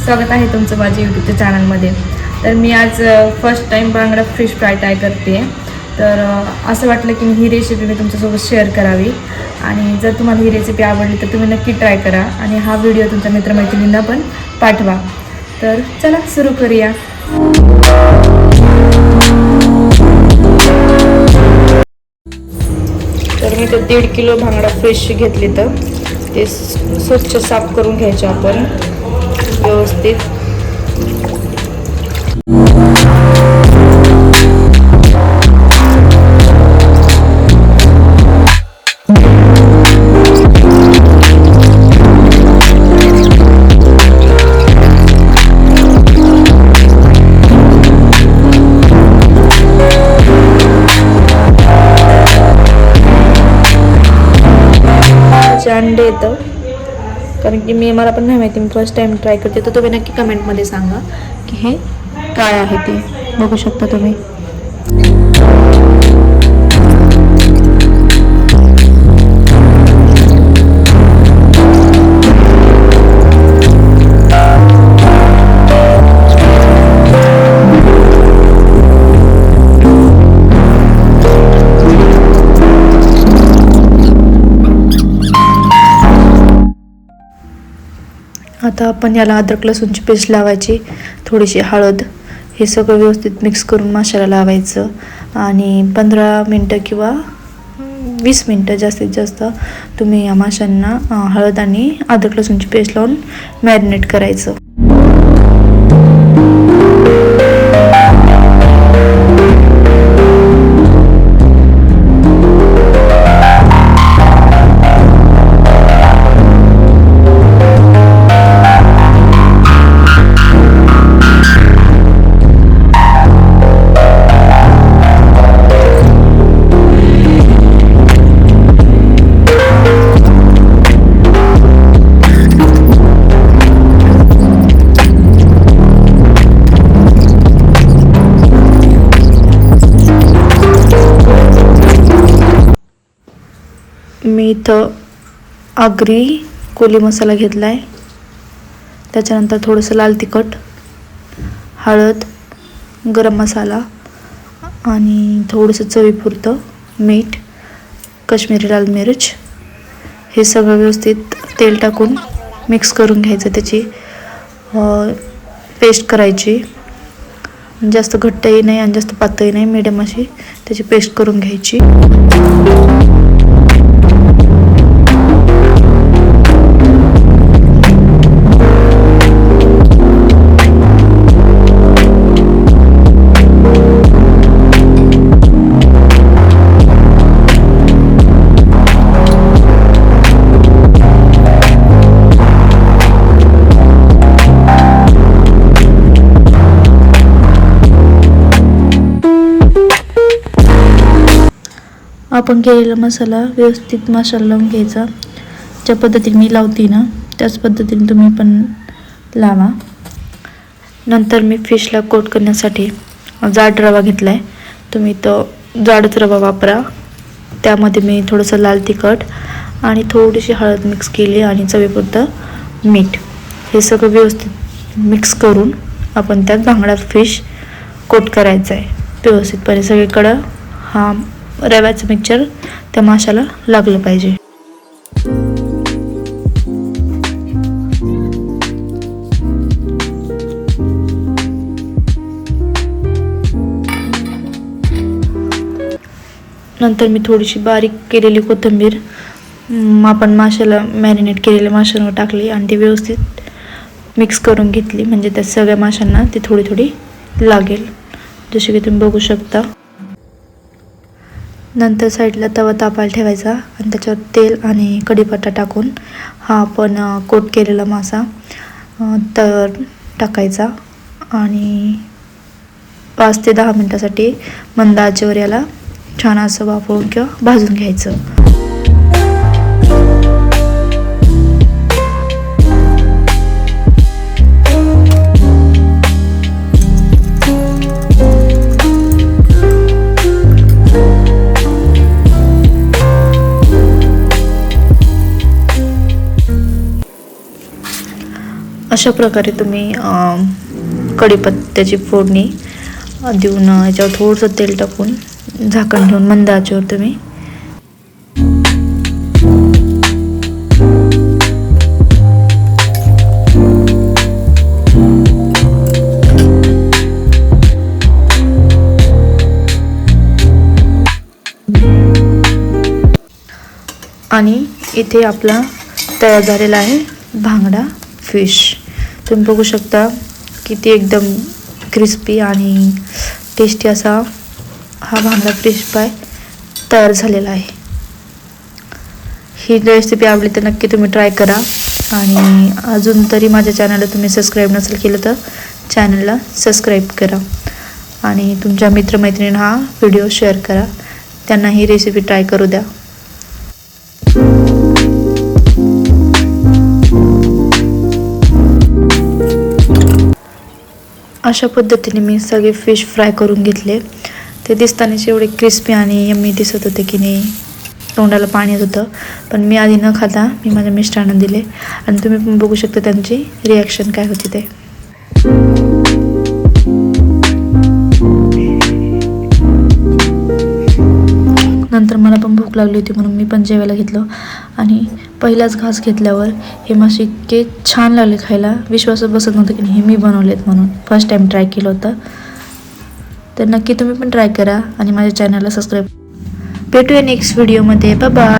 स्वागत आहे तुमचं माझ्या यूट्यूबच्या चॅनलमध्ये. तर मी आज फर्स्ट टाईम बांगडा फिश फ्राय ट्राय करते. तर असं वाटलं की ही रेसिपी मी तुमच्यासोबत शेअर करावी आणि जर तुम्हाला ही रेसिपी आवडली तर तुम्ही नक्की ट्राय करा आणि हा व्हिडिओ तुमच्या मित्रमैत्रिणींना पण पाठवा. तर चला सुरू करूया. तर मी तर 1.5 किलो भांगडा फिश घेतली. तर ते स्वच्छ साफ करून घ्यायचे आपण व्यवस्थित. अंडे येतं कारण की मला पण नाही माहिती, मी फर्स्ट टाइम ट्राय करते. तर तुम्ही नक्की कमेंटमध्ये सांगा की हे काय आहे ते. बघू शकता तुम्ही. आता आपण याला अद्रक लसूणची पेस्ट लावायची, थोडीशी हळद, हे सगळं व्यवस्थित मिक्स करून माशाला लावायचं आणि 15 मिनटं किंवा 20 मिनटं जास्तीत जास्त तुम्ही या माशांना हळद आणि अद्रक लसूणची पेस्ट लावून मॅरिनेट करायचं. मी इथं आगरी कोली मसाला घेतला आहे. त्याच्यानंतर थोडंसं लाल तिखट, हळद, गरम मसाला आणि थोडंसं चवीपुरतं मीठ, काश्मीरी लाल मिर्च, हे सगळं व्यवस्थित तेल टाकून मिक्स करून घ्यायचं. त्याची पेस्ट करायची. जास्त घट्टही नाही आणि जास्त पातळही नाही, मिडियम अशी त्याची पेस्ट करून घ्यायची. आपण केलेला मसाला व्यवस्थित माशाला लावून घ्यायचा. ज्या पद्धतीने मी लावते ना त्याच पद्धतीने तुम्ही पण लावा. नंतर मी फिशला कोट करण्यासाठी जाड रवा घेतला आहे. तुम्ही तो जाडच रवा वापरा. त्यामध्ये मी थोडंसं लाल तिखट आणि थोडीशी हळद मिक्स केली आणि चवीपुरतं मीठ, हे सगळं व्यवस्थित मिक्स करून आपण त्यात भांगडा फिश कोट करायचा आहे व्यवस्थितपणे. सगळीकडं हा रव्याचं मिक्सचर त्या माशाला लागलं पाहिजे. नंतर मी थोडीशी बारीक केलेली कोथिंबीर आपण माशाला मॅरिनेट केलेल्या माशांवर टाकली आणि ती व्यवस्थित मिक्स करून घेतली. म्हणजे त्या सगळ्या माशांना ती थोडी थोडी लागेल, जसे की तुम्ही बघू शकता. नंतर साईडला तवा तापायला ठेवायचा आणि त्याच्यावर तेल आणि कढीपत्ता टाकून हा आपण कोट केलेला मासा तर टाकायचा आणि 5 ते 10 मिनटासाठी मंद आचेवर याला छान असं वाफवून किंवा भाजून घ्यायचं. अशा प्रकारे तुम्ही कढीपत्त्याची फोडणी देऊन याच्यावर थोडंसं तेल टाकून झाकण ठेवून मंद आचेवर तुम्ही आणि इथे आपला तयार झालेला आहे भांगडा फिश. तुम्ही बघू शकता किती एकदम क्रिस्पी आणि टेस्टी असा हा भांगडा फिश फ्राय तयार झालेला आहे. ही रेसिपी आवडली तर नक्की तुम्ही ट्राय करा. आणि अजून तरी माझ्या चॅनलला तुम्ही सबस्क्राईब नसेल केलं तर चॅनलला सबस्क्राईब करा आणि तुमच्या मित्रमैत्रिणींना हा व्हिडिओ शेअर करा, त्यांना ही रेसिपी ट्राय करू द्या. अशा पद्धतीने मी सगळे फिश फ्राय करून घेतले. ते दिसतानाच एवढे क्रिस्पी आणि यम्मी दिसत होते की नाही तोंडाला पाणी येत होतं. पण मी आधी न खाता मी माझ्या मिस्टरांना दिले आणि तुम्ही पण बघू शकता त्यांची रिॲक्शन काय होती ते. नंतर मला पण भूक लागली होती म्हणून मी पण जेवायला घेतलं आणि पहिलाच घास घेतल्यावर हे मासे इतके छान लागले खायला, विश्वासच बसत नव्हतं की हे मी बनवलेत म्हणून. फर्स्ट टाइम ट्राय केलं होतं. तर नक्की तुम्ही पण ट्राय करा आणि माझ्या चॅनलला सबस्क्राईब. भेटूया नेक्स्ट व्हिडिओमध्ये. Bye bye.